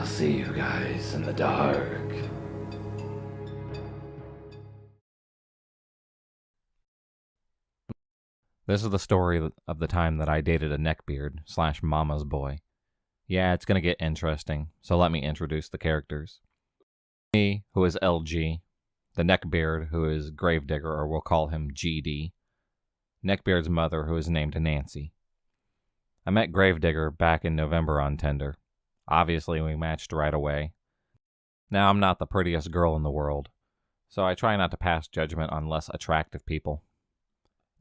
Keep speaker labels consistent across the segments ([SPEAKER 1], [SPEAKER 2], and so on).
[SPEAKER 1] see you guys in the dark.
[SPEAKER 2] This is the story of the time that I dated a neckbeard / mama's boy. Yeah, it's gonna get interesting, so let me introduce the characters. Me, who is LG, the neckbeard, who is Gravedigger, or we'll call him GD, neckbeard's mother, who is named Nancy. I met Gravedigger back in November on Tinder. Obviously, we matched right away. Now, I'm not the prettiest girl in the world, so I try not to pass judgment on less attractive people.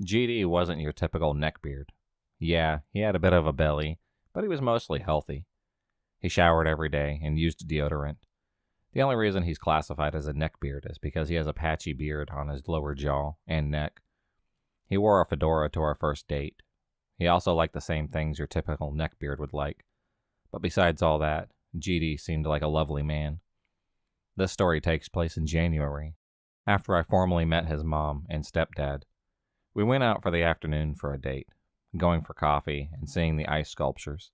[SPEAKER 2] GD wasn't your typical neckbeard. Yeah, he had a bit of a belly, but he was mostly healthy. He showered every day and used deodorant. The only reason he's classified as a neckbeard is because he has a patchy beard on his lower jaw and neck. He wore a fedora to our first date. He also liked the same things your typical neckbeard would like. But besides all that, GD seemed like a lovely man. This story takes place in January, after I formally met his mom and stepdad. We went out for the afternoon for a date, going for coffee and seeing the ice sculptures.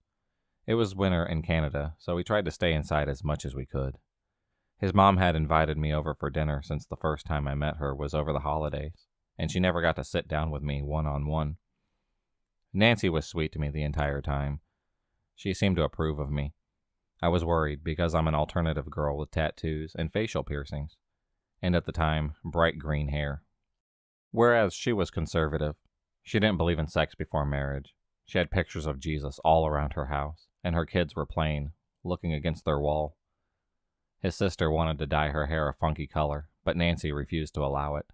[SPEAKER 2] It was winter in Canada, so we tried to stay inside as much as we could. His mom had invited me over for dinner since the first time I met her was over the holidays, and she never got to sit down with me one-on-one. Nancy was sweet to me the entire time. She seemed to approve of me. I was worried because I'm an alternative girl with tattoos and facial piercings, and at the time, bright green hair. Whereas she was conservative. She didn't believe in sex before marriage. She had pictures of Jesus all around her house, and her kids were playing, looking against their wall. His sister wanted to dye her hair a funky color, but Nancy refused to allow it.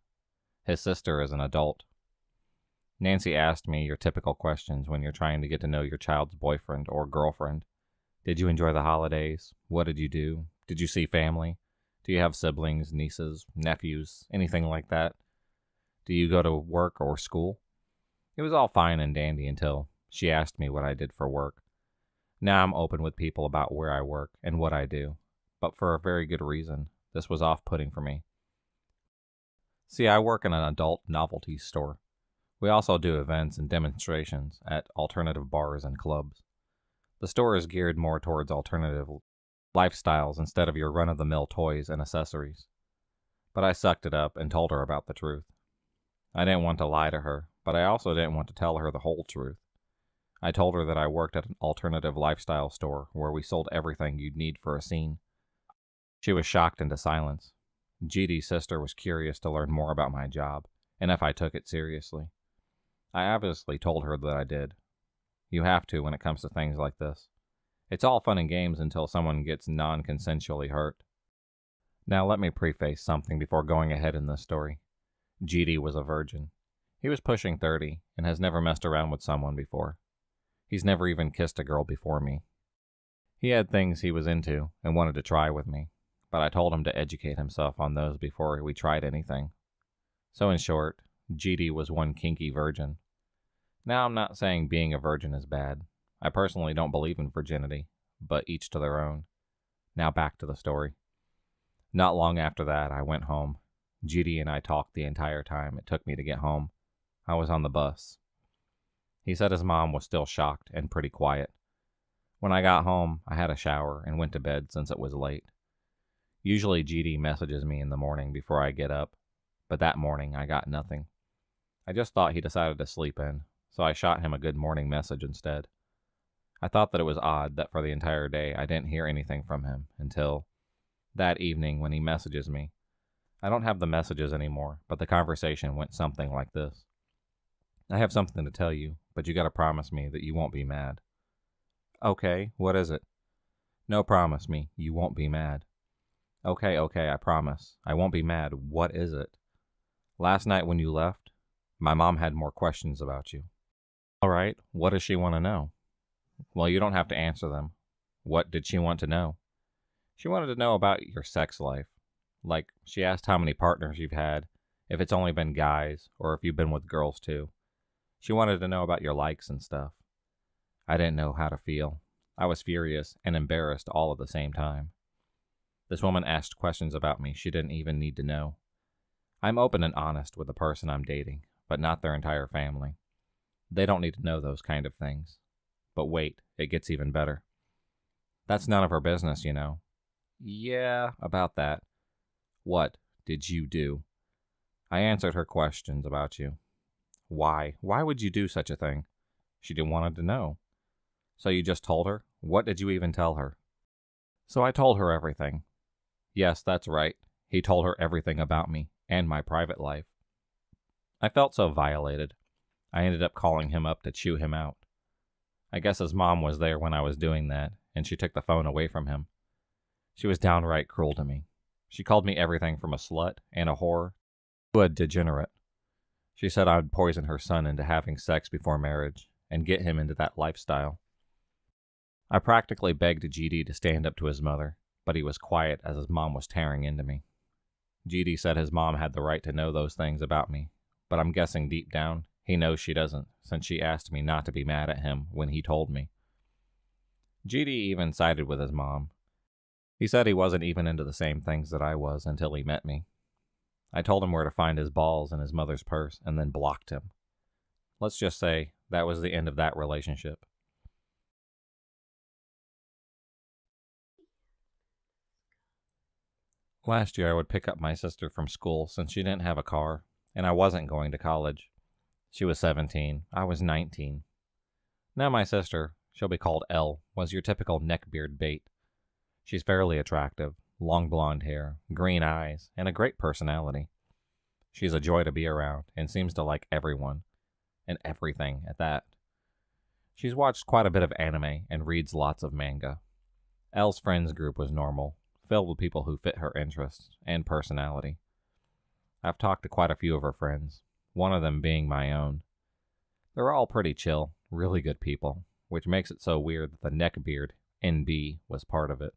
[SPEAKER 2] His sister is an adult. Nancy asked me your typical questions when you're trying to get to know your child's boyfriend or girlfriend. Did you enjoy the holidays? What did you do? Did you see family? Do you have siblings, nieces, nephews, anything like that? Do you go to work or school? It was all fine and dandy until she asked me what I did for work. Now I'm open with people about where I work and what I do, but for a very good reason. This was off-putting for me. See, I work in an adult novelty store. We also do events and demonstrations at alternative bars and clubs. The store is geared more towards alternative lifestyles instead of your run-of-the-mill toys and accessories. But I sucked it up and told her about the truth. I didn't want to lie to her, but I also didn't want to tell her the whole truth. I told her that I worked at an alternative lifestyle store where we sold everything you'd need for a scene. She was shocked into silence. GD's sister was curious to learn more about my job, and if I took it seriously. I obviously told her that I did. You have to when it comes to things like this. It's all fun and games until someone gets non-consensually hurt. Now let me preface something before going ahead in this story. GD was a virgin. He was pushing 30 and has never messed around with someone before. He's never even kissed a girl before me. He had things he was into and wanted to try with me, but I told him to educate himself on those before we tried anything. So in short, GD was one kinky virgin. Now I'm not saying being a virgin is bad. I personally don't believe in virginity, but each to their own. Now back to the story. Not long after that, I went home. GD and I talked the entire time it took me to get home. I was on the bus. He said his mom was still shocked and pretty quiet. When I got home, I had a shower and went to bed since it was late. Usually GD messages me in the morning before I get up, but that morning I got nothing. I just thought he decided to sleep in, so I shot him a good morning message instead. I thought that it was odd that for the entire day I didn't hear anything from him until that evening when he messages me. I don't have the messages anymore, but the conversation went something like this. I have something to tell you, but you gotta promise me that you won't be mad. Okay, what is it? No, promise me, you won't be mad. Okay, I promise. I won't be mad. What is it? Last night when you left, my mom had more questions about you. All right, what does she want to know? Well, you don't have to answer them. What did she want to know? She wanted to know about your sex life. Like, she asked how many partners you've had, if it's only been guys, or if you've been with girls too. She wanted to know about your likes and stuff. I didn't know how to feel. I was furious and embarrassed all at the same time. This woman asked questions about me she didn't even need to know. I'm open and honest with the person I'm dating, but not their entire family. They don't need to know those kind of things. But wait, it gets even better. That's none of her business, you know. Yeah, about that. What did you do? I answered her questions about you. Why? Why would you do such a thing? She didn't want to know. So you just told her? What did you even tell her? So I told her everything. Yes, that's right. He told her everything about me and my private life. I felt so violated. I ended up calling him up to chew him out. I guess his mom was there when I was doing that, and she took the phone away from him. She was downright cruel to me. She called me everything from a slut and a whore to a degenerate. She said I would poison her son into having sex before marriage and get him into that lifestyle. I practically begged GD to stand up to his mother, but he was quiet as his mom was tearing into me. GD said his mom had the right to know those things about me, but I'm guessing deep down he knows she doesn't, since she asked me not to be mad at him when he told me. GD even sided with his mom. He said he wasn't even into the same things that I was until he met me. I told him where to find his balls in his mother's purse and then blocked him. Let's just say that was the end of that relationship. Last year I would pick up my sister from school since she didn't have a car, and I wasn't going to college. She was 17, I was 19. Now my sister, she'll be called Elle, was your typical neckbeard bait. She's fairly attractive, long blonde hair, green eyes, and a great personality. She's a joy to be around and seems to like everyone, and everything at that. She's watched quite a bit of anime and reads lots of manga. Elle's friends group was normal, filled with people who fit her interests and personality. I've talked to quite a few of her friends, one of them being my own. They're all pretty chill, really good people, which makes it so weird that the neckbeard, NB, was part of it.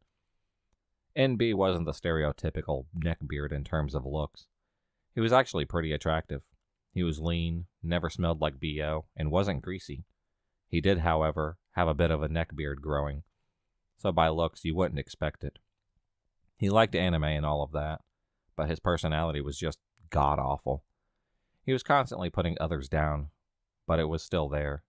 [SPEAKER 2] NB wasn't the stereotypical neckbeard in terms of looks. He was actually pretty attractive. He was lean, never smelled like BO, and wasn't greasy. He did, however, have a bit of a neckbeard growing, so by looks you wouldn't expect it. He liked anime and all of that, but his personality was just god-awful. He was constantly putting others down, but it was still there.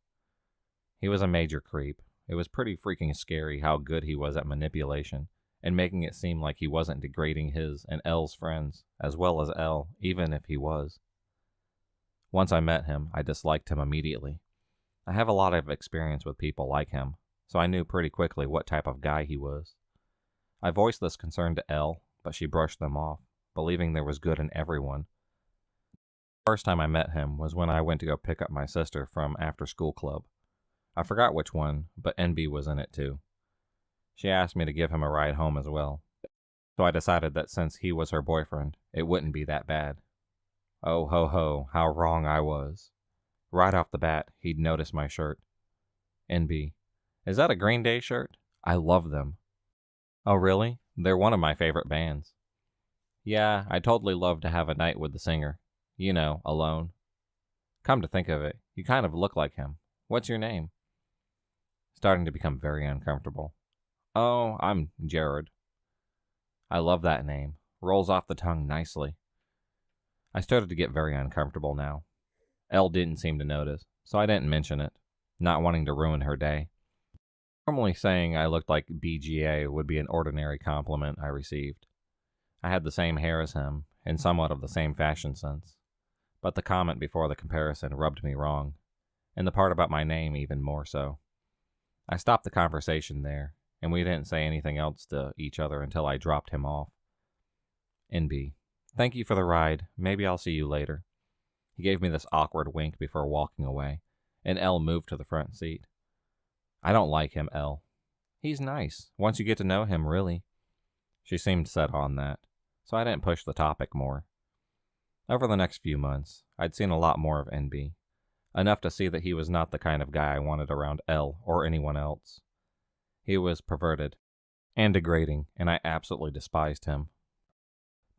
[SPEAKER 2] He was a major creep. It was pretty freaking scary how good he was at manipulation, and making it seem like he wasn't degrading his and Elle's friends, as well as Elle, even if he was. Once I met him, I disliked him immediately. I have a lot of experience with people like him, so I knew pretty quickly what type of guy he was. I voiced this concern to Elle, but she brushed them off, believing there was good in everyone. The first time I met him was when I went to go pick up my sister from after-school club. I forgot which one, but NB was in it too. She asked me to give him a ride home as well, so I decided that since he was her boyfriend, it wouldn't be that bad. Oh ho ho, how wrong I was. Right off the bat, he'd noticed my shirt. NB, is that a Green Day shirt? I love them. Oh really? They're one of my favorite bands. Yeah, I'd totally love to have a night with the singer. You know, alone. Come to think of it, you kind of look like him. What's your name? Starting to become very uncomfortable. Oh, I'm Jared. I love that name. Rolls off the tongue nicely. I started to get very uncomfortable now. Elle didn't seem to notice, so I didn't mention it, not wanting to ruin her day. Normally saying I looked like BGA would be an ordinary compliment I received. I had the same hair as him, and somewhat of the same fashion sense. But the comment before the comparison rubbed me wrong, and the part about my name even more so. I stopped the conversation there, and we didn't say anything else to each other until I dropped him off. NB, thank you for the ride. Maybe I'll see you later. He gave me this awkward wink before walking away, and Elle moved to the front seat. I don't like him, Elle. He's nice, once you get to know him, really. She seemed set on that, so I didn't push the topic more. Over the next few months, I'd seen a lot more of NB, enough to see that he was not the kind of guy I wanted around Elle or anyone else. He was perverted and degrading, and I absolutely despised him.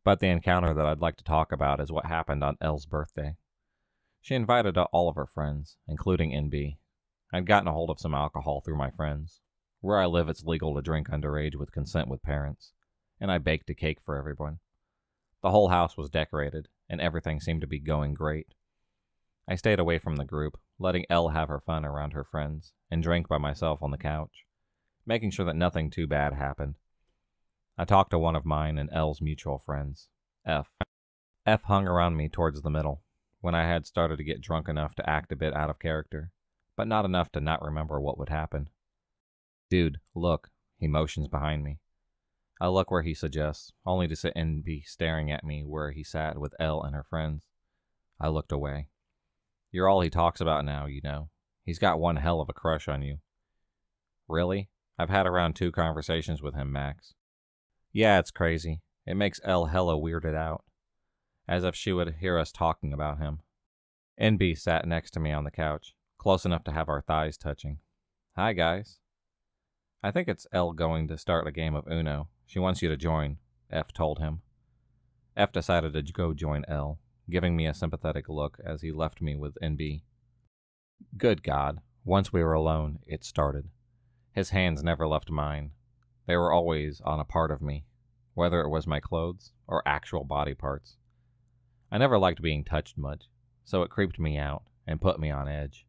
[SPEAKER 2] But the encounter that I'd like to talk about is what happened on Elle's birthday. She invited all of her friends, including NB. I'd gotten a hold of some alcohol through my friends. Where I live, it's legal to drink underage with consent with parents, and I baked a cake for everyone. The whole house was decorated, and everything seemed to be going great. I stayed away from the group, letting Elle have her fun around her friends, and drank by myself on the couch. making sure that nothing too bad happened. I talked to one of mine and L's mutual friends, F. F hung around me towards the middle, when I had started to get drunk enough to act a bit out of character, but not enough to not remember what would happen. Dude, look, he motions behind me. I look where he suggests, only to sit and be staring at me where he sat with Elle and her friends. I looked away. You're all he talks about now, you know. He's got one hell of a crush on you. Really? I've had around 2 conversations with him, Max. Yeah, it's crazy. It makes Elle hella weirded out. As if she would hear us talking about him. NB sat next to me on the couch, close enough to have our thighs touching. Hi, guys. I think it's Elle going to start a game of Uno. She wants you to join, F told him. F decided to go join Elle, giving me a sympathetic look as he left me with NB. Good God, once we were alone, it started. His hands never left mine. They were always on a part of me, whether it was my clothes or actual body parts. I never liked being touched much, so it creeped me out and put me on edge.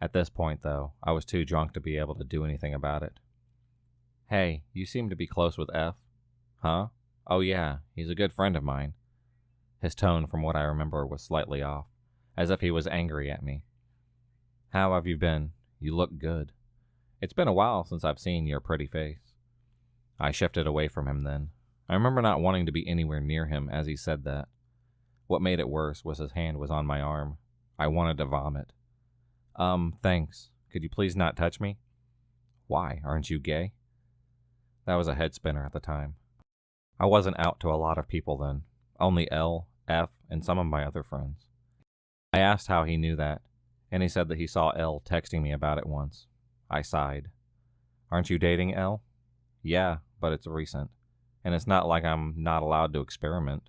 [SPEAKER 2] At this point, though, I was too drunk to be able to do anything about it. Hey, you seem to be close with F. Huh? Oh yeah, he's a good friend of mine. His tone, from what I remember, was slightly off, as if he was angry at me. How have you been? You look good. It's been a while since I've seen your pretty face. I shifted away from him then. I remember not wanting to be anywhere near him as he said that. What made it worse was his hand was on my arm. I wanted to vomit. Thanks. Could you please not touch me? Why, aren't you gay? That was a head spinner at the time. I wasn't out to a lot of people then. Only L, F, and some of my other friends. I asked how he knew that, and he said that he saw L texting me about it once. I sighed. Aren't you dating L? Yeah, but it's recent, and it's not like I'm not allowed to experiment.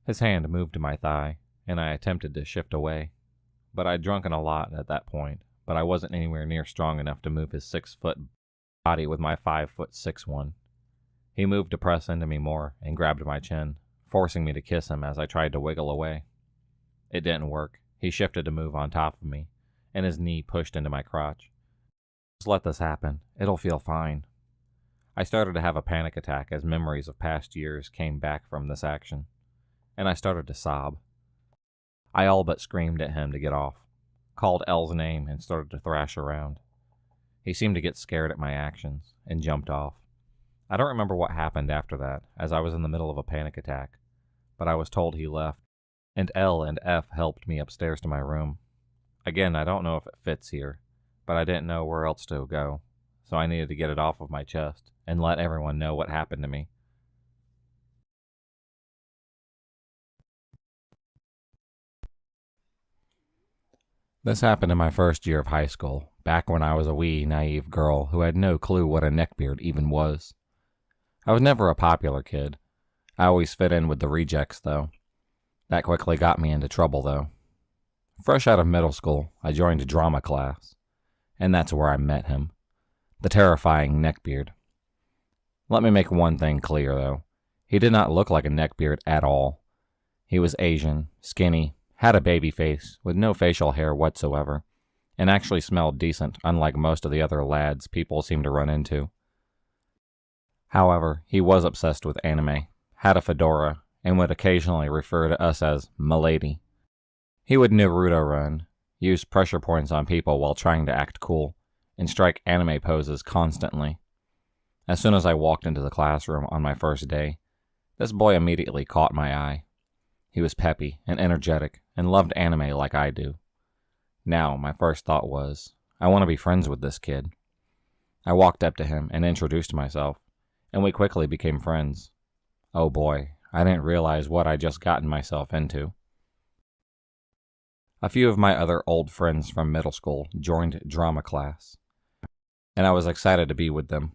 [SPEAKER 2] His hand moved to my thigh, and I attempted to shift away. But I'd drunken a lot at that point, but I wasn't anywhere near strong enough to move his 6-foot body with my 5'6" one. He moved to press into me more and grabbed my chin, forcing me to kiss him as I tried to wiggle away. It didn't work. He shifted to move on top of me, and his knee pushed into my crotch. Just let this happen. It'll feel fine. I started to have a panic attack as memories of past years came back from this action, and I started to sob. I all but screamed at him to get off, called L's name, and started to thrash around. He seemed to get scared at my actions and jumped off. I don't remember what happened after that, as I was in the middle of a panic attack, but I was told he left, and L and F helped me upstairs to my room. Again, I don't know if it fits here, but I didn't know where else to go, so I needed to get it off of my chest and let everyone know what happened to me. This happened in my first year of high school, back when I was a wee, naive girl who had no clue what a neckbeard even was. I was never a popular kid. I always fit in with the rejects, though. That quickly got me into trouble, though. Fresh out of middle school, I joined a drama class, and that's where I met him, the terrifying neckbeard. Let me make one thing clear, though. He did not look like a neckbeard at all. He was Asian, skinny, had a baby face, with no facial hair whatsoever, and actually smelled decent, unlike most of the other lads people seem to run into. However, he was obsessed with anime, had a fedora, and would occasionally refer to us as "m'lady." He would Naruto run, use pressure points on people while trying to act cool, and strike anime poses constantly. As soon as I walked into the classroom on my first day, this boy immediately caught my eye. He was peppy and energetic and loved anime like I do. Now, my first thought was, I want to be friends with this kid. I walked up to him and introduced myself, and we quickly became friends. Oh boy, I didn't realize what I'd just gotten myself into. A few of my other old friends from middle school joined drama class, and I was excited to be with them.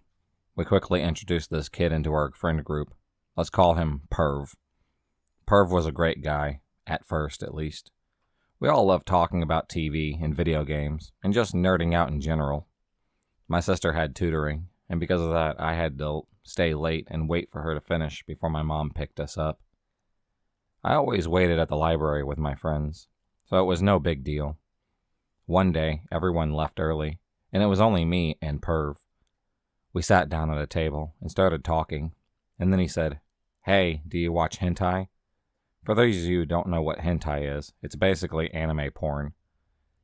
[SPEAKER 2] We quickly introduced this kid into our friend group. Let's call him Perv. Perv was a great guy, at first at least. We all loved talking about TV and video games, and just nerding out in general. My sister had tutoring, and because of that, I had to stay late and wait for her to finish before my mom picked us up. I always waited at the library with my friends, so it was no big deal. One day, everyone left early, and it was only me and Perv. We sat down at a table and started talking, and then he said, "Hey, do you watch hentai?" For those of you who don't know what hentai is, it's basically anime porn.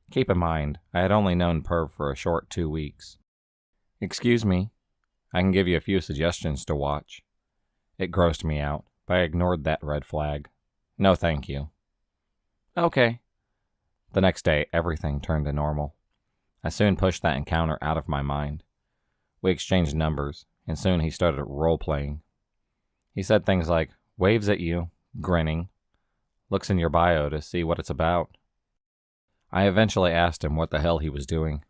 [SPEAKER 2] Keep in mind, I had only known Perv for a short 2 weeks. "Excuse me, I can give you a few suggestions to watch." It grossed me out, but I ignored that red flag. "No thank you." "Okay." The next day, everything turned to normal. I soon pushed that encounter out of my mind. We exchanged numbers, and soon he started role-playing. He said things like, waves at you, grinning, looks in your bio to see what it's about. I eventually asked him what the hell he was doing.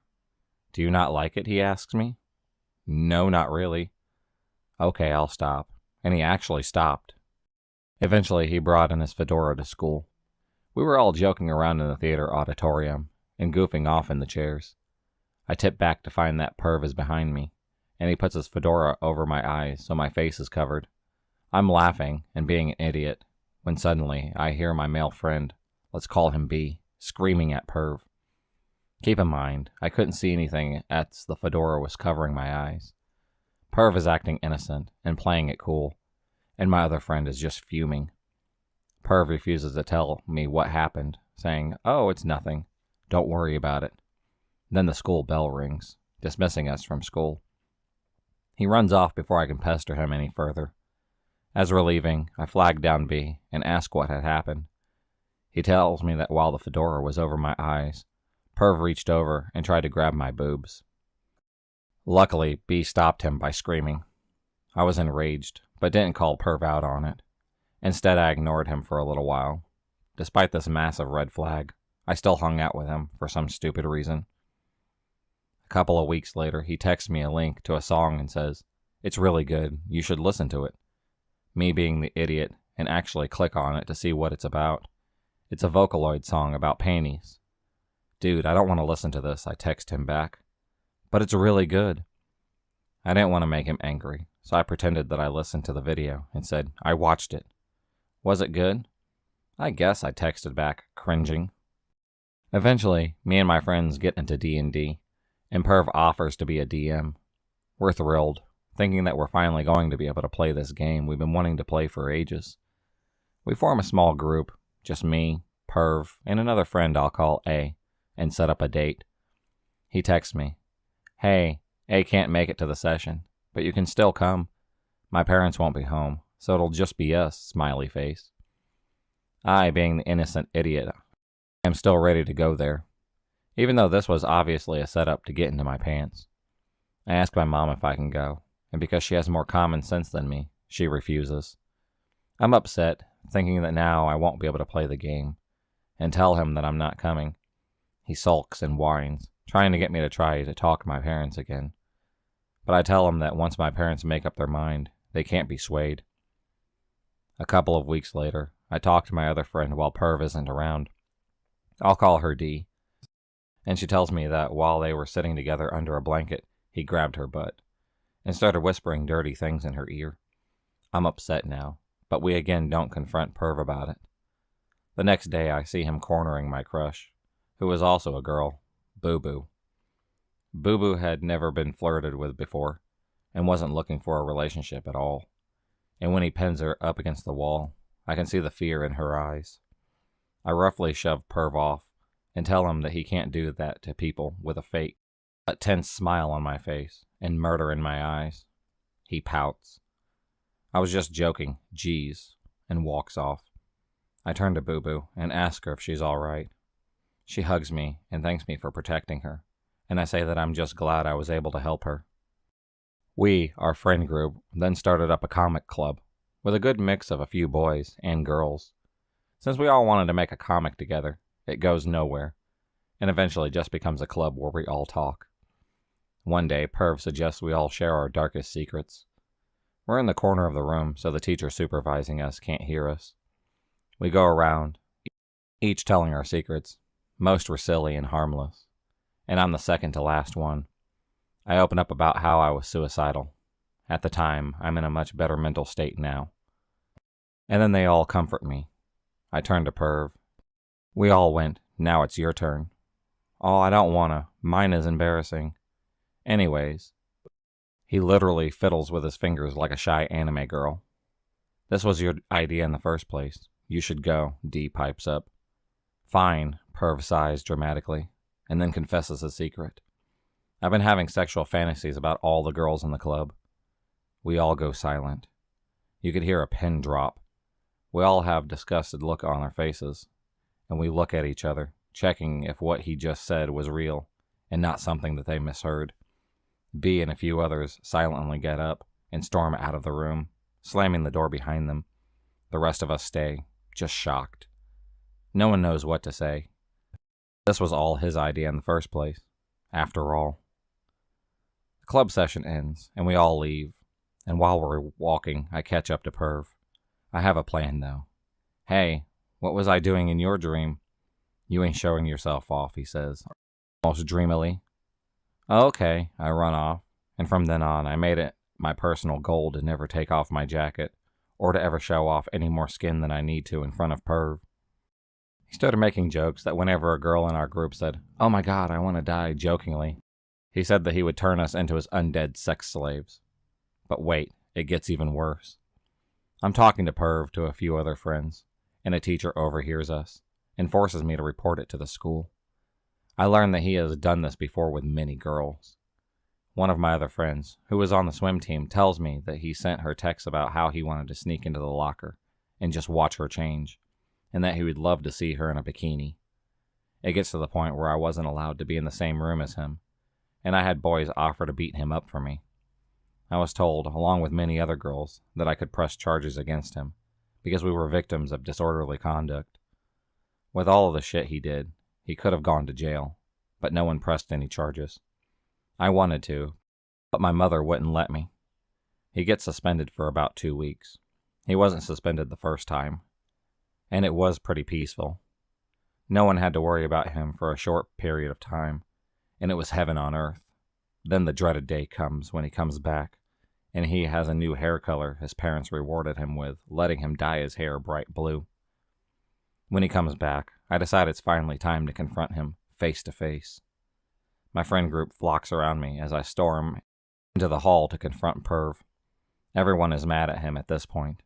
[SPEAKER 2] "Do you not like it?" he asks me. "No, not really." "Okay, I'll stop." And he actually stopped. Eventually, he brought in his fedora to school. We were all joking around in the theater auditorium and goofing off in the chairs. I tip back to find that Perv is behind me, and he puts his fedora over my eyes so my face is covered. I'm laughing and being an idiot when suddenly I hear my male friend, let's call him B, screaming at Perv. Keep in mind, I couldn't see anything as the fedora was covering my eyes. Perv is acting innocent and playing it cool, and my other friend is just fuming. Perv refuses to tell me what happened, saying, "Oh, it's nothing. Don't worry about it." Then the school bell rings, dismissing us from school. He runs off before I can pester him any further. As we're leaving, I flag down B and ask what had happened. He tells me that while the fedora was over my eyes, Perv reached over and tried to grab my boobs. Luckily, B stopped him by screaming. I was enraged, but didn't call Perv out on it. Instead, I ignored him for a little while. Despite this massive red flag, I still hung out with him for some stupid reason. A couple of weeks later, he texts me a link to a song and says, "It's really good, you should listen to it." Me being the idiot and actually click on it to see what it's about. It's a Vocaloid song about panties. "Dude, I don't want to listen to this," I text him back. "But it's really good." I didn't want to make him angry, so I pretended that I listened to the video and said, "I watched it." "Was it good?" "I guess," I texted back, cringing. Eventually, me and my friends get into D&D, and Perv offers to be a DM. We're thrilled, thinking that we're finally going to be able to play this game we've been wanting to play for ages. We form a small group, just me, Perv, and another friend I'll call A, and set up a date. He texts me, "Hey, A can't make it to the session, but you can still come. My parents won't be home, so it'll just be us," smiley face. I, being the innocent idiot, am still ready to go there, even though this was obviously a setup to get into my pants. I ask my mom if I can go, and because she has more common sense than me, she refuses. I'm upset, thinking that now I won't be able to play the game, and tell him that I'm not coming. He sulks and whines, trying to get me to try to talk my parents again. But I tell him that once my parents make up their mind, they can't be swayed. A couple of weeks later, I talk to my other friend while Perv isn't around. I'll call her D, and she tells me that while they were sitting together under a blanket, he grabbed her butt and started whispering dirty things in her ear. I'm upset now, but we again don't confront Perv about it. The next day, I see him cornering my crush, who was also a girl, Boo Boo. Boo Boo had never been flirted with before, and wasn't looking for a relationship at all. And when he pins her up against the wall, I can see the fear in her eyes. I roughly shove Perv off and tell him that he can't do that to people with a fake, a tense smile on my face and murder in my eyes. He pouts. "I was just joking, geez," and walks off. I turn to Boo Boo and ask her if she's all right. She hugs me and thanks me for protecting her, and I say that I'm just glad I was able to help her. We, our friend group, then started up a comic club, with a good mix of a few boys and girls. Since we all wanted to make a comic together, it goes nowhere, and eventually just becomes a club where we all talk. One day, Perv suggests we all share our darkest secrets. We're in the corner of the room, so the teacher supervising us can't hear us. We go around, each telling our secrets. Most were silly and harmless, and I'm the second to last one. I open up about how I was suicidal. At the time, I'm in a much better mental state now. And then they all comfort me. I turn to Perv. "We all went. Now it's your turn." "Oh, I don't wanna. Mine is embarrassing." "Anyways." He literally fiddles with his fingers like a shy anime girl. This was your idea in the first place. You should go, D pipes up. Fine, Perv sighs dramatically, and then confesses his secret. I've been having sexual fantasies about all the girls in the club. We all go silent. You could hear a pin drop. We all have disgusted look on our faces, and we look at each other, checking if what he just said was real, and not something that they misheard. B and a few others silently get up and storm out of the room, slamming the door behind them. The rest of us stay, just shocked. No one knows what to say. This was all his idea in the first place, after all. The club session ends, and we all leave, and while we're walking, I catch up to Perv. I have a plan, though. Hey, what was I doing in your dream? You ain't showing yourself off, he says, almost dreamily. Okay, I run off, and from then on, I made it my personal goal to never take off my jacket, or to ever show off any more skin than I need to in front of Perv. He started making jokes that whenever a girl in our group said, "Oh my god, I want to die," jokingly, he said that he would turn us into his undead sex slaves. But wait, it gets even worse. I'm talking to Perv to a few other friends, and a teacher overhears us and forces me to report it to the school. I learn that he has done this before with many girls. One of my other friends, who was on the swim team, tells me that he sent her texts about how he wanted to sneak into the locker and just watch her change, and that he would love to see her in a bikini. It gets to the point where I wasn't allowed to be in the same room as him, and I had boys offer to beat him up for me. I was told, along with many other girls, that I could press charges against him, because we were victims of disorderly conduct. With all of the shit he did, he could have gone to jail, but no one pressed any charges. I wanted to, but my mother wouldn't let me. He gets suspended for about 2 weeks. He wasn't suspended the first time, and it was pretty peaceful. No one had to worry about him for a short period of time, and it was heaven on earth. Then the dreaded day comes when he comes back, and he has a new hair color his parents rewarded him with, letting him dye his hair bright blue. When he comes back, I decide it's finally time to confront him face to face. My friend group flocks around me as I storm into the hall to confront Perv. Everyone is mad at him at this point.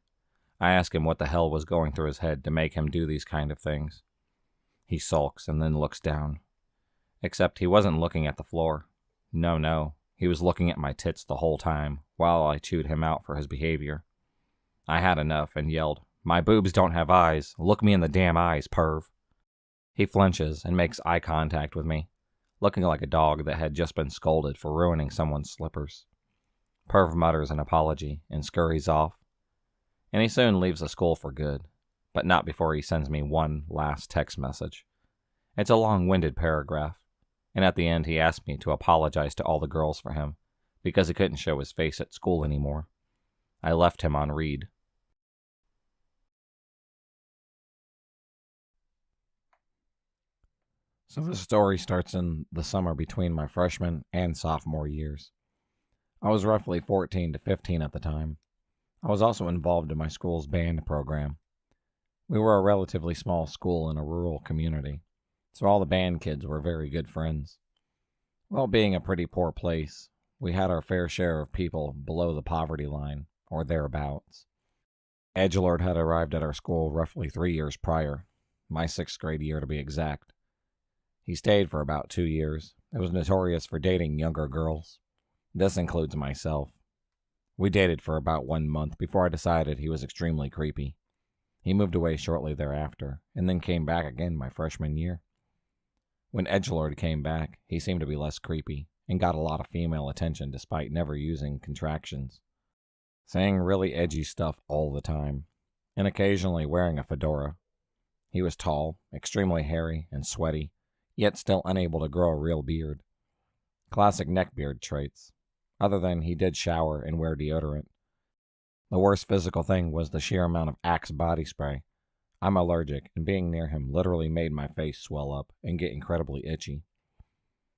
[SPEAKER 2] I ask him what the hell was going through his head to make him do these kind of things. He sulks and then looks down. Except he wasn't looking at the floor. No, he was looking at my tits the whole time, while I chewed him out for his behavior. I had enough and yelled, "My boobs don't have eyes. Look me in the damn eyes, Perv." He flinches and makes eye contact with me, looking like a dog that had just been scolded for ruining someone's slippers. Perv mutters an apology and scurries off, and he soon leaves the school for good, but not before he sends me one last text message. It's a long-winded paragraph, and at the end he asked me to apologize to all the girls for him, because he couldn't show his face at school anymore. I left him on read. So the story starts in the summer between my freshman and sophomore years. I was roughly 14 to 15 at the time. I was also involved in my school's band program. We were a relatively small school in a rural community, so all the band kids were very good friends. Well, being a pretty poor place, we had our fair share of people below the poverty line, or thereabouts. Edgelord had arrived at our school roughly 3 years prior, my 6th grade year to be exact. He stayed for about 2 years. It was notorious for dating younger girls. This includes myself. We dated for about 1 month before I decided he was extremely creepy. He moved away shortly thereafter, and then came back again my freshman year. When Edgelord came back, he seemed to be less creepy, and got a lot of female attention despite never using contractions. Saying really edgy stuff all the time, and occasionally wearing a fedora. He was tall, extremely hairy, and sweaty, yet still unable to grow a real beard. Classic NeckBeard traits, other than he did shower and wear deodorant. The worst physical thing was the sheer amount of Axe body spray. I'm allergic, and being near him literally made my face swell up and get incredibly itchy.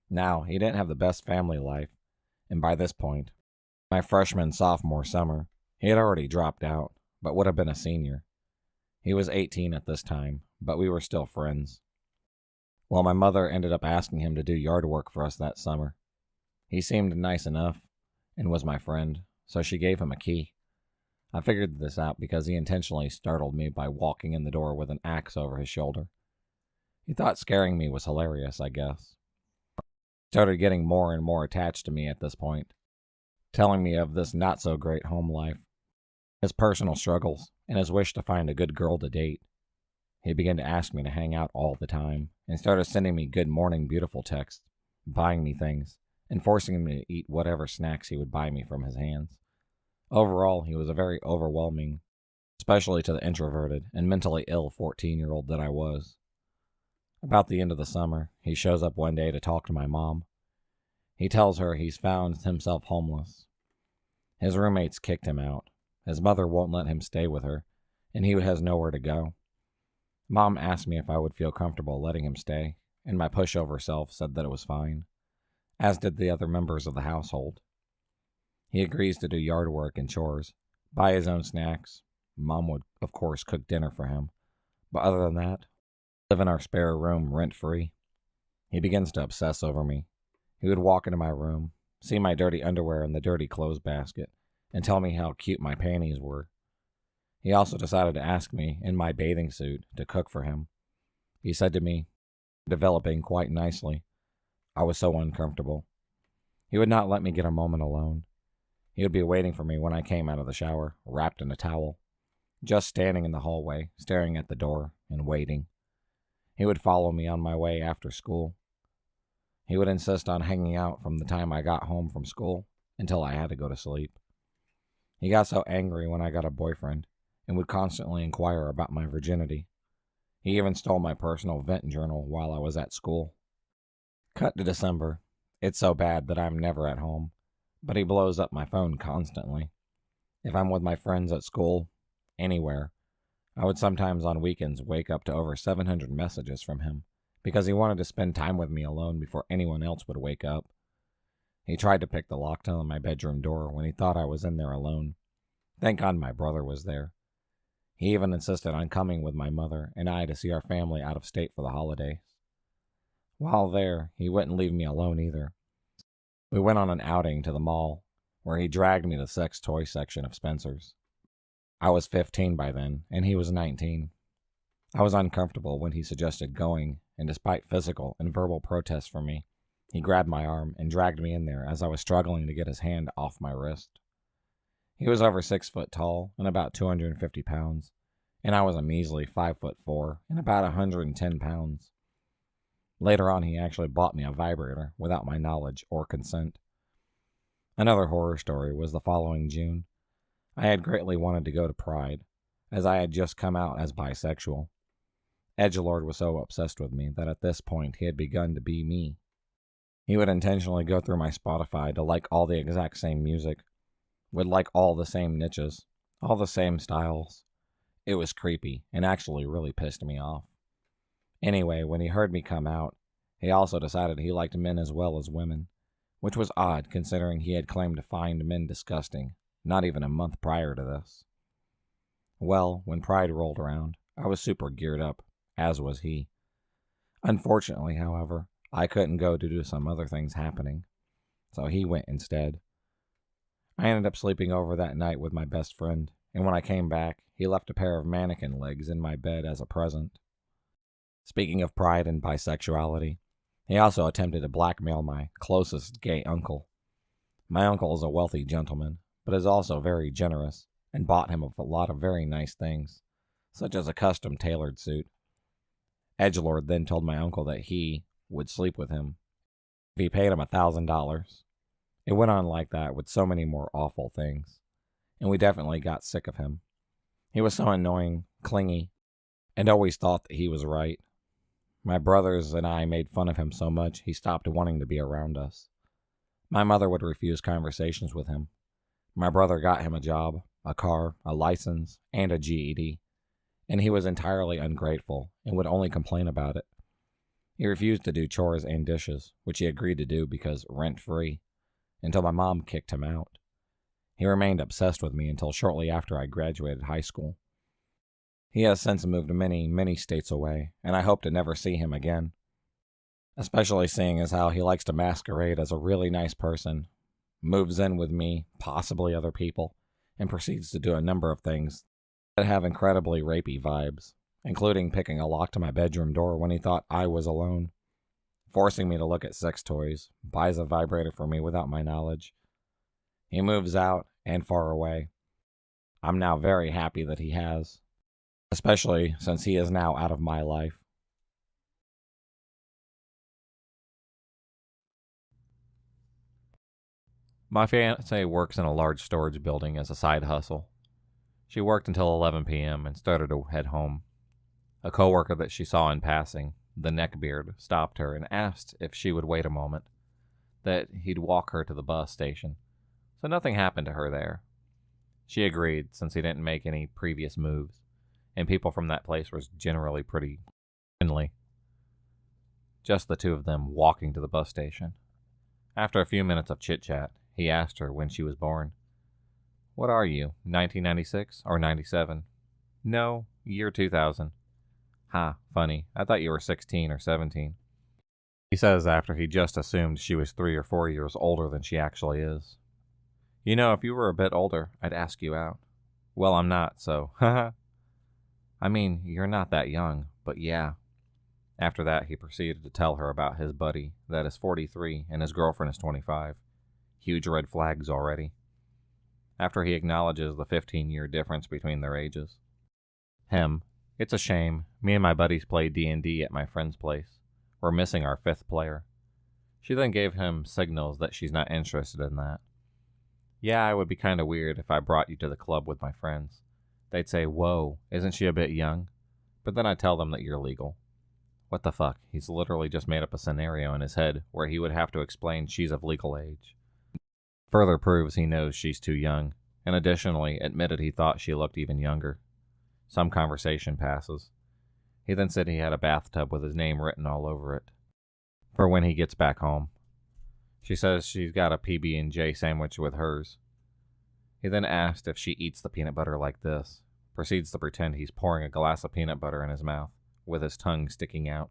[SPEAKER 2] Now, he didn't have the best family life, and by this point, my freshman-sophomore summer, he had already dropped out, but would have been a senior. He was 18 at this time, but we were still friends. Well, my mother ended up asking him to do yard work for us that summer. He seemed nice enough, and was my friend, so she gave him a key. I figured this out because he intentionally startled me by walking in the door with an axe over his shoulder. He thought scaring me was hilarious, I guess. He started getting more and more attached to me at this point, telling me of this not-so-great home life, his personal struggles, and his wish to find a good girl to date. He began to ask me to hang out all the time, and started sending me good morning beautiful texts, buying me things, and forcing me to eat whatever snacks he would buy me from his hands. Overall, he was a very overwhelming, especially to the introverted and mentally ill 14-year-old that I was. About the end of the summer, he shows up one day to talk to my mom. He tells her he's found himself homeless. His roommates kicked him out. His mother won't let him stay with her, and he has nowhere to go. Mom asked me if I would feel comfortable letting him stay, and my pushover self said that it was fine, as did the other members of the household. He agrees to do yard work and chores, buy his own snacks. Mom would, of course, cook dinner for him, but other than that, live in our spare room rent-free. He begins to obsess over me. He would walk into my room, see my dirty underwear in the dirty clothes basket, and tell me how cute my panties were. He also decided to ask me, in my bathing suit, to cook for him. He said to me, developing quite nicely. I was so uncomfortable. He would not let me get a moment alone. He would be waiting for me when I came out of the shower, wrapped in a towel, just standing in the hallway, staring at the door, and waiting. He would follow me on my way after school. He would insist on hanging out from the time I got home from school until I had to go to sleep. He got so angry when I got a boyfriend and would constantly inquire about my virginity. He even stole my personal vent journal while I was at school. Cut to December. It's so bad that I'm never at home, but he blows up my phone constantly. If I'm with my friends at school, anywhere, I would sometimes on weekends wake up to over 700 messages from him because he wanted to spend time with me alone before anyone else would wake up. He tried to pick the lock on my bedroom door when he thought I was in there alone. Thank God my brother was there. He even insisted on coming with my mother and I to see our family out of state for the holidays. While there, he wouldn't leave me alone either. We went on an outing to the mall, where he dragged me to the sex toy section of Spencer's. I was 15 by then, and he was 19. I was uncomfortable when he suggested going, and despite physical and verbal protests from me, he grabbed my arm and dragged me in there as I was struggling to get his hand off my wrist. He was over 6 foot tall and about 250 pounds, and I was a measly 5'4" and about 110 pounds. Later on, he actually bought me a vibrator without my knowledge or consent. Another horror story was the following June. I had greatly wanted to go to Pride, as I had just come out as bisexual. Edgelord was so obsessed with me that at this point he had begun to be me. He would intentionally go through my Spotify to like all the exact same music, would like all the same niches, all the same styles. It was creepy and actually really pissed me off. Anyway, when he heard me come out, he also decided he liked men as well as women, which was odd considering he had claimed to find men disgusting, not even a month prior to this. Well, when Pride rolled around, I was super geared up, as was he. Unfortunately, however, I couldn't go due to some other things happening, so he went instead. I ended up sleeping over that night with my best friend, and when I came back, he left a pair of mannequin legs in my bed as a present. Speaking of pride and bisexuality, he also attempted to blackmail my closest gay uncle. My uncle is a wealthy gentleman, but is also very generous, and bought him a lot of very nice things, such as a custom tailored suit. Edgelord then told my uncle that he would sleep with him if he paid him $1,000. It went on like that with so many more awful things, and we definitely got sick of him. He was so annoying, clingy, and always thought that he was right. My brothers and I made fun of him so much he stopped wanting to be around us. My mother would refuse conversations with him. My brother got him a job, a car, a license, and a GED, and he was entirely ungrateful and would only complain about it. He refused to do chores and dishes, which he agreed to do because rent-free, until my mom kicked him out. He remained obsessed with me until shortly after I graduated high school. He has since moved many, many states away, and I hope to never see him again. Especially seeing as how he likes to masquerade as a really nice person, moves in with me, possibly other people, and proceeds to do a number of things that have incredibly rapey vibes, including picking a lock to my bedroom door when he thought I was alone, forcing me to look at sex toys, buys a vibrator for me without my knowledge. He moves out and far away. I'm now very happy that he has, especially since he is now out of my life. My fiancée works in a large storage building as a side hustle. She worked until 11 p.m. and started to head home. A coworker that she saw in passing, the NeckBeard, stopped her and asked if she would wait a moment, that he'd walk her to the bus station. So nothing happened to her there. She agreed, since he didn't make any previous moves, and people from that place were generally pretty friendly. Just the two of them walking to the bus station. After a few minutes of chit-chat, he asked her when she was born. What are you, 1996 or 97? No, year 2000. Ha, funny. I thought you were 16 or 17. He says after he just assumed she was 3 or 4 years older than she actually is. You know, if you were a bit older, I'd ask you out. Well, I'm not, so haha. I mean, you're not that young, but yeah. After that, he proceeded to tell her about his buddy that is 43 and his girlfriend is 25. Huge red flags already. After he acknowledges the 15-year difference between their ages. Him. It's a shame. Me and my buddies play D&D at my friend's place. We're missing our 5th player. She then gave him signals that she's not interested in that. Yeah, it would be kind of weird if I brought you to the club with my friends. They'd say, whoa, isn't she a bit young? But then I'd tell them that you're legal. What the fuck? He's literally just made up a scenario in his head where he would have to explain she's of legal age. Further proves he knows she's too young, and additionally admitted he thought she looked even younger. Some conversation passes. He then said he had a bathtub with his name written all over it, for when he gets back home. She says she's got a PB&J sandwich with hers. He then asked if she eats the peanut butter like this, proceeds to pretend he's pouring a glass of peanut butter in his mouth, with his tongue sticking out.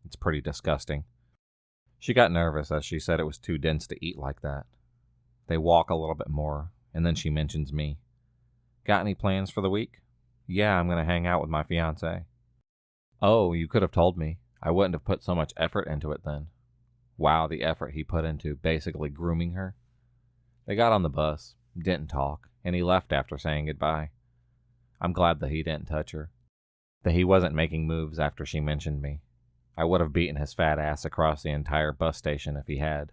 [SPEAKER 2] It's pretty disgusting. She got nervous as she said it was too dense to eat like that. They walk a little bit more, and then she mentions me. Got any plans for the week? Yeah, I'm going to hang out with my fiancé. Oh, you could have told me. I wouldn't have put so much effort into it then. Wow, the effort he put into basically grooming her. They got on the bus, didn't talk, and he left after saying goodbye. I'm glad that he didn't touch her. That he wasn't making moves after she mentioned me. I would have beaten his fat ass across the entire bus station if he had.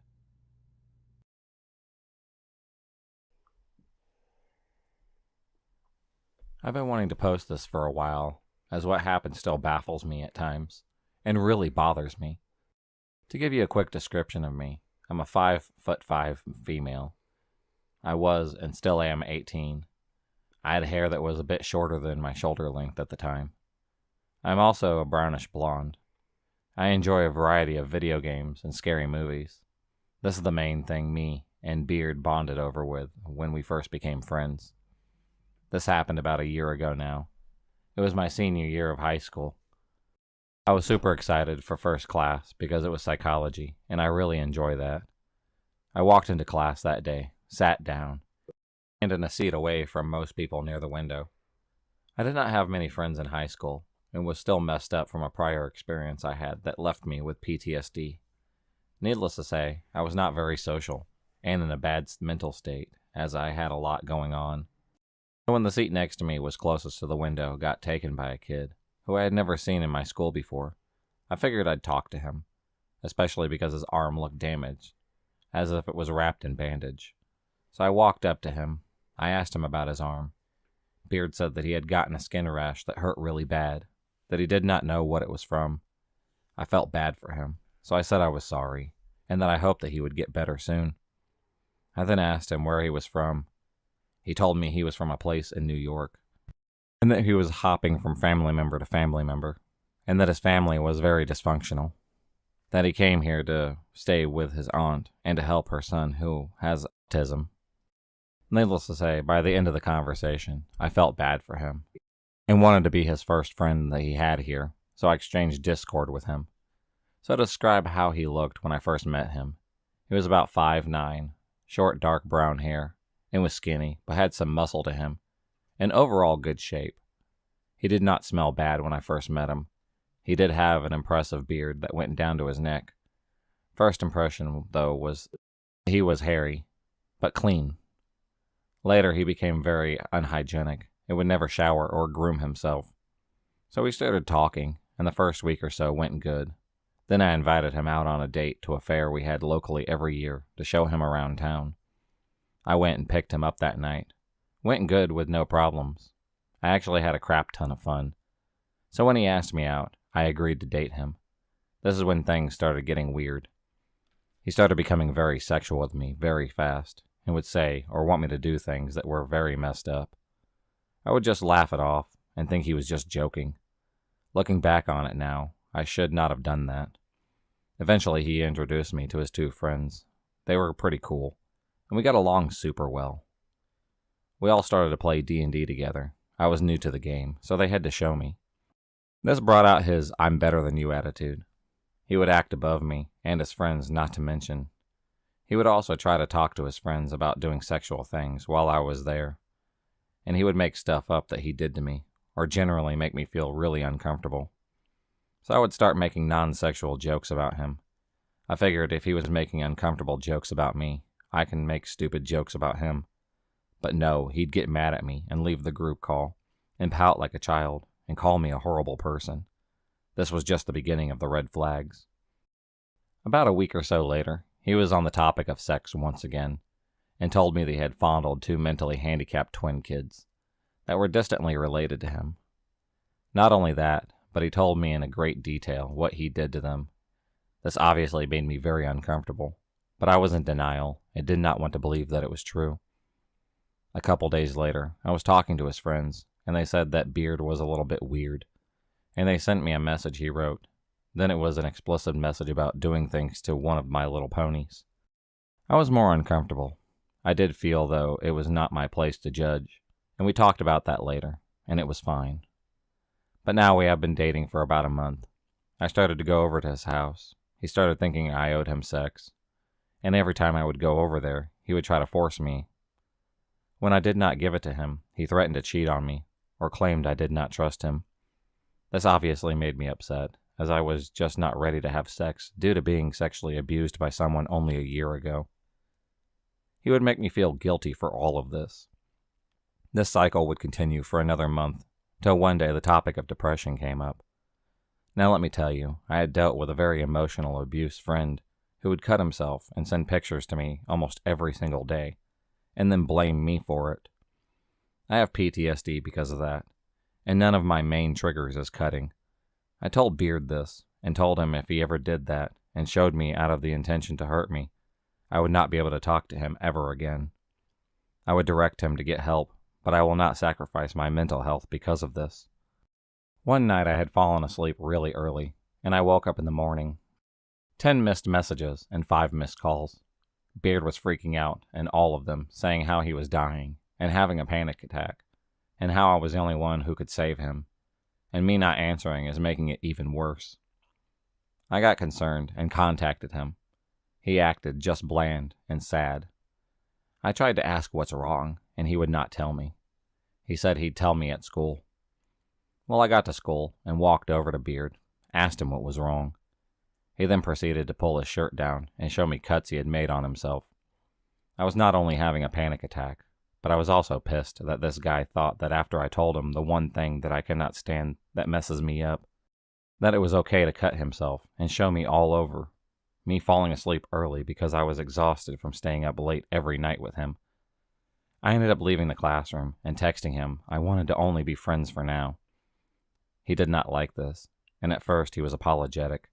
[SPEAKER 2] I've been wanting to post this for a while, as what happened still baffles me at times, and really bothers me. To give you a quick description of me, I'm a 5'5" female. I was and still am 18. I had hair that was a bit shorter than my shoulder length at the time. I'm also a brownish blonde. I enjoy a variety of video games and scary movies. This is the main thing me and Beard bonded over with when we first became friends. This happened about a year ago now. It was my senior year of high school. I was super excited for first class because it was psychology, and I really enjoy that. I walked into class that day, sat down, and in a seat away from most people near the window. I did not have many friends in high school, and was still messed up from a prior experience I had that left me with PTSD. Needless to say, I was not very social, and in a bad mental state, as I had a lot going on. When the seat next to me was closest to the window got taken by a kid, who I had never seen in my school before, I figured I'd talk to him, especially because his arm looked damaged, as if it was wrapped in bandage. So I walked up to him. I asked him about his arm. Beard said that he had gotten a skin rash that hurt really bad, that he did not know what it was from. I felt bad for him, so I said I was sorry, and that I hoped that he would get better soon. I then asked him where he was from. He told me he was from a place in New York, and that he was hopping from family member to family member, and that his family was very dysfunctional. That he came here to stay with his aunt and to help her son who has autism. Needless to say, by the end of the conversation, I felt bad for him, and wanted to be his first friend that he had here, so I exchanged Discord with him. So to describe how he looked when I first met him, he was about 5'9", short dark brown hair, and was skinny, but had some muscle to him, and overall good shape. He did not smell bad when I first met him. He did have an impressive beard that went down to his neck. First impression, though, was he was hairy, but clean. Later, he became very unhygienic and would never shower or groom himself. So we started talking, and the first week or so went good. Then I invited him out on a date to a fair we had locally every year to show him around town. I went and picked him up that night. Went good with no problems. I actually had a crap ton of fun. So when he asked me out, I agreed to date him. This is when things started getting weird. He started becoming very sexual with me very fast, and would say or want me to do things that were very messed up. I would just laugh it off and think he was just joking. Looking back on it now, I should not have done that. Eventually, he introduced me to his two friends. They were pretty cool, and we got along super well. We all started to play D&D together. I was new to the game, so they had to show me. This brought out his I'm better than you attitude. He would act above me, and his friends not to mention. He would also try to talk to his friends about doing sexual things while I was there. And he would make stuff up that he did to me, or generally make me feel really uncomfortable. So I would start making non-sexual jokes about him. I figured if he was making uncomfortable jokes about me, I can make stupid jokes about him. But no, he'd get mad at me and leave the group call, and pout like a child, and call me a horrible person. This was just the beginning of the red flags. About a week or so later, he was on the topic of sex once again, and told me that he had fondled two mentally handicapped twin kids that were distantly related to him. Not only that, but he told me in a great detail what he did to them. This obviously made me very uncomfortable, but I was in denial and did not want to believe that it was true. A couple days later, I was talking to his friends, and they said that Beard was a little bit weird, and they sent me a message he wrote. Then it was an explicit message about doing things to one of my little ponies. I was more uncomfortable. I did feel, though, it was not my place to judge, and we talked about that later, and it was fine. But now we have been dating for about a month. I started to go over to his house. He started thinking I owed him sex, and every time I would go over there, he would try to force me. When I did not give it to him, he threatened to cheat on me, or claimed I did not trust him. This obviously made me upset, as I was just not ready to have sex due to being sexually abused by someone only a year ago. He would make me feel guilty for all of this. This cycle would continue for another month, till one day the topic of depression came up. Now let me tell you, I had dealt with a very emotional abuse friend who would cut himself and send pictures to me almost every single day, and then blame me for it. I have PTSD because of that, and none of my main triggers is cutting. I told Beard this, and told him if he ever did that and showed me out of the intention to hurt me, I would not be able to talk to him ever again. I would direct him to get help, but I will not sacrifice my mental health because of this. One night I had fallen asleep really early, and I woke up in the morning. 10 missed messages and 5 missed calls. Beard was freaking out, and all of them saying how he was dying and having a panic attack, and how I was the only one who could save him, and me not answering is making it even worse. I got concerned and contacted him. He acted just bland and sad. I tried to ask what's wrong, and he would not tell me. He said he'd tell me at school. Well, I got to school and walked over to Beard, asked him what was wrong. He then proceeded to pull his shirt down and show me cuts he had made on himself. I was not only having a panic attack, but I was also pissed that this guy thought that after I told him the one thing that I cannot stand that messes me up, that it was okay to cut himself and show me all over, me falling asleep early because I was exhausted from staying up late every night with him. I ended up leaving the classroom and texting him I wanted to only be friends for now. He did not like this, and at first he was apologetic.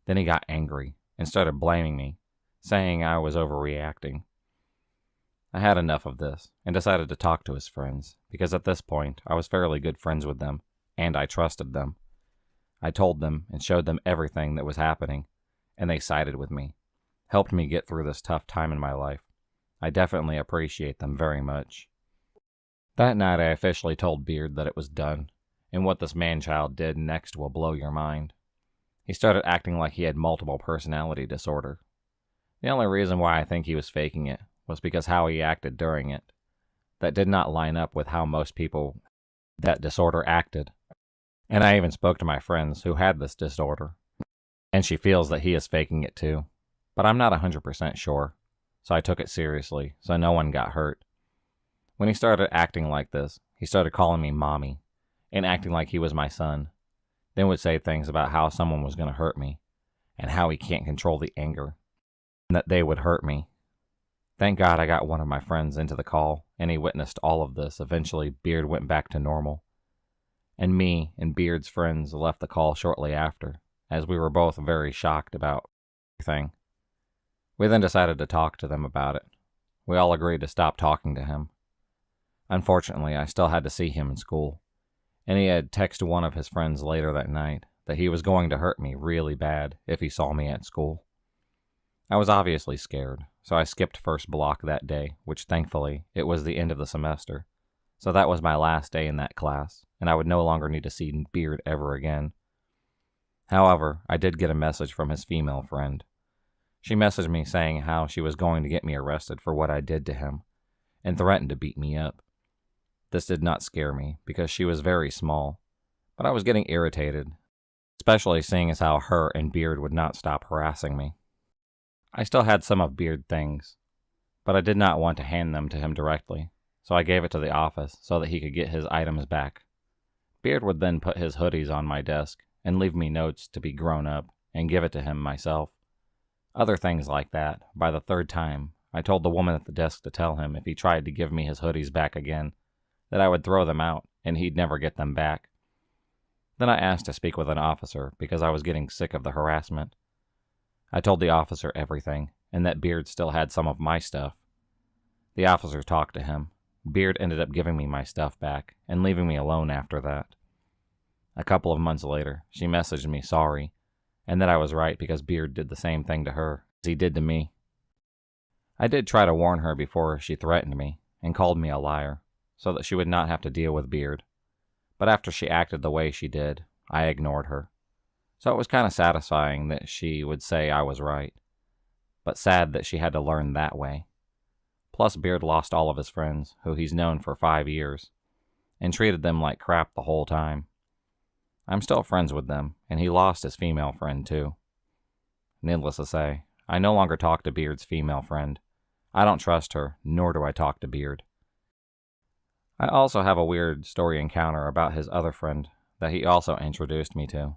[SPEAKER 2] Then he got angry and started blaming me, saying I was overreacting. I had enough of this and decided to talk to his friends, because at this point I was fairly good friends with them, and I trusted them. I told them and showed them everything that was happening, and they sided with me, helped me get through this tough time in my life. I definitely appreciate them very much. That night I officially told Beard that it was done, and what this man-child did next will blow your mind. He started acting like he had multiple personality disorder. The only reason why I think he was faking it was because how he acted during it. That did not line up with how most people that disorder acted. And I even spoke to my friends who had this disorder, and she feels that he is faking it too. But I'm not 100% sure, so I took it seriously, so no one got hurt. When he started acting like this, he started calling me mommy, and acting like he was my son. Then would say things about how someone was going to hurt me, and how he can't control the anger, and that they would hurt me. Thank God I got one of my friends into the call, and he witnessed all of this. Eventually, Beard went back to normal. And me and Beard's friends left the call shortly after, as we were both very shocked about everything. We then decided to talk to them about it. We all agreed to stop talking to him. Unfortunately, I still had to see him in school, and he had texted one of his friends later that night that he was going to hurt me really bad if he saw me at school. I was obviously scared, so I skipped first block that day, which thankfully it was the end of the semester. So that was my last day in that class, and I would no longer need to see Beard ever again. However, I did get a message from his female friend. She messaged me saying how she was going to get me arrested for what I did to him, and threatened to beat me up. This did not scare me, because she was very small, but I was getting irritated, especially seeing as how her and Beard would not stop harassing me. I still had some of Beard things, but I did not want to hand them to him directly, so I gave it to the office so that he could get his items back. Beard would then put his hoodies on my desk and leave me notes to be grown up and give it to him myself. Other things like that. By the third time, I told the woman at the desk to tell him if he tried to give me his hoodies back again, that I would throw them out and he'd never get them back. Then I asked to speak with an officer because I was getting sick of the harassment. I told the officer everything, and that Beard still had some of my stuff. The officer talked to him. Beard ended up giving me my stuff back and leaving me alone after that. A couple of months later, she messaged me sorry, and that I was right because Beard did the same thing to her as he did to me. I did try to warn her before she threatened me and called me a liar, so that she would not have to deal with Beard. But after she acted the way she did, I ignored her. So it was kind of satisfying that she would say I was right, but sad that she had to learn that way. Plus, Beard lost all of his friends, who he's known for 5 years, and treated them like crap the whole time. I'm still friends with them, and he lost his female friend too. Needless to say, I no longer talk to Beard's female friend. I don't trust her, nor do I talk to Beard. I also have a weird story encounter about his other friend that he also introduced me to,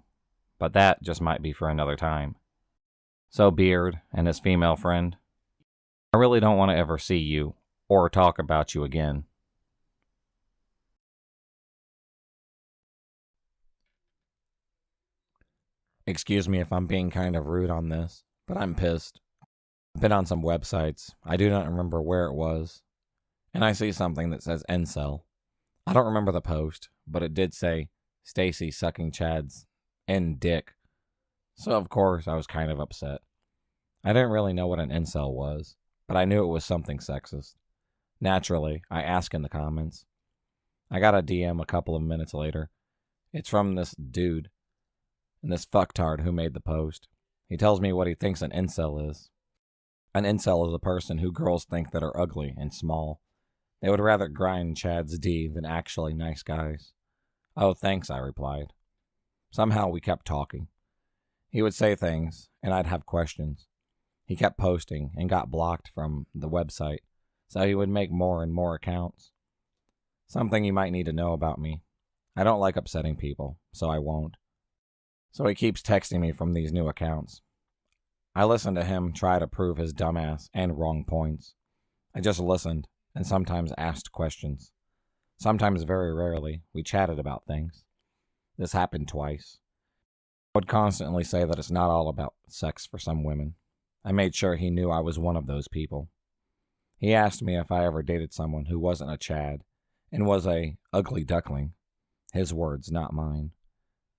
[SPEAKER 2] but that just might be for another time. So Beard and his female friend, I really don't want to ever see you or talk about you again. Excuse me if I'm being kind of rude on this, but I'm pissed. I've been on some websites, I do not remember where it was, and I see something that says incel. I don't remember the post, but it did say Stacy sucking Chad's end dick. So of course I was kind of upset. I didn't really know what an incel was, but I knew it was something sexist. Naturally, I asked in the comments. I got a DM a couple of minutes later. It's from this dude, and this fucktard who made the post. He tells me what he thinks an incel is. An incel is a person who girls think that are ugly and small. They would rather grind Chad's D than actually nice guys. Oh, thanks, I replied. Somehow we kept talking. He would say things, and I'd have questions. He kept posting and got blocked from the website, so he would make more and more accounts. Something you might need to know about me. I don't like upsetting people, so I won't. So he keeps texting me from these new accounts. I listened to him try to prove his dumbass and wrong points. I just listened and sometimes asked questions. Sometimes, very rarely, we chatted about things. This happened twice. I would constantly say that it's not all about sex for some women. I made sure he knew I was one of those people. He asked me if I ever dated someone who wasn't a Chad and was a ugly duckling. His words, not mine.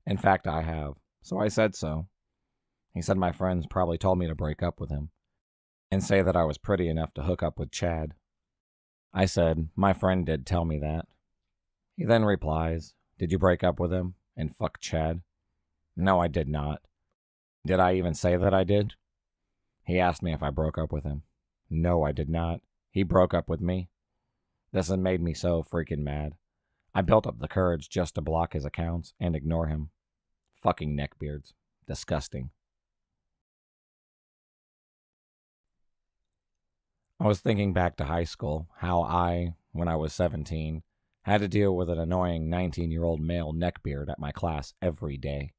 [SPEAKER 2] In fact, I have, so I said so. He said my friends probably told me to break up with him and say that I was pretty enough to hook up with Chad. I said, my friend did tell me that. He then replies, did you break up with him and fuck Chad? No, I did not. Did I even say that I did? He asked me if I broke up with him. No, I did not. He broke up with me. This had made me so freaking mad. I built up the courage just to block his accounts and ignore him. Fucking neckbeards. Disgusting. I was thinking back to high school, how I, when I was 17, had to deal with an annoying 19-year-old male neckbeard at my class every day.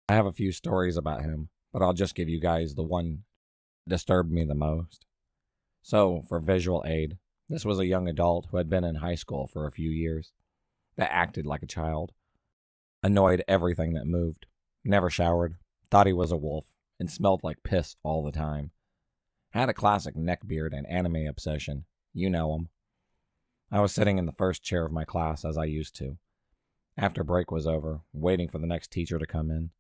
[SPEAKER 2] I have a few stories about him, but I'll just give you guys the one that disturbed me the most. So, for visual aid, this was a young adult who had been in high school for a few years, that acted like a child, annoyed everything that moved, never showered, thought he was a wolf, and smelled like piss all the time. Had a classic neckbeard and anime obsession. You know him. I was sitting in the first chair of my class as I used to, after break was over, waiting for the next teacher to come in,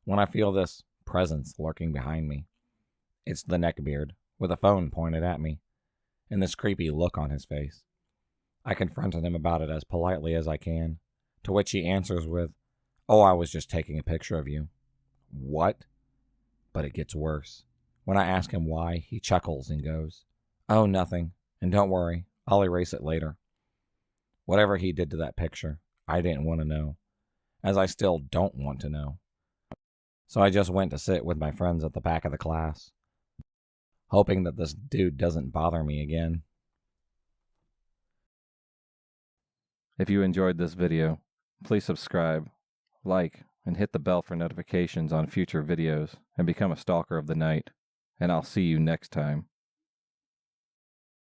[SPEAKER 2] when I feel this presence lurking behind me. It's the neckbeard, with a phone pointed at me, and this creepy look on his face. I confronted him about it as politely as I can, to which he answers with, "Oh, I was just taking a picture of you." What? But it gets worse. When I ask him why, he chuckles and goes, "Oh, nothing, and don't worry, I'll erase it later." Whatever he did to that picture, I didn't want to know, as I still don't want to know. So I just went to sit with my friends at the back of the class, hoping that this dude doesn't bother me again.
[SPEAKER 3] If you enjoyed this video, please subscribe, like, and hit the bell for notifications on future videos, and become a stalker of the night. And I'll see you next time.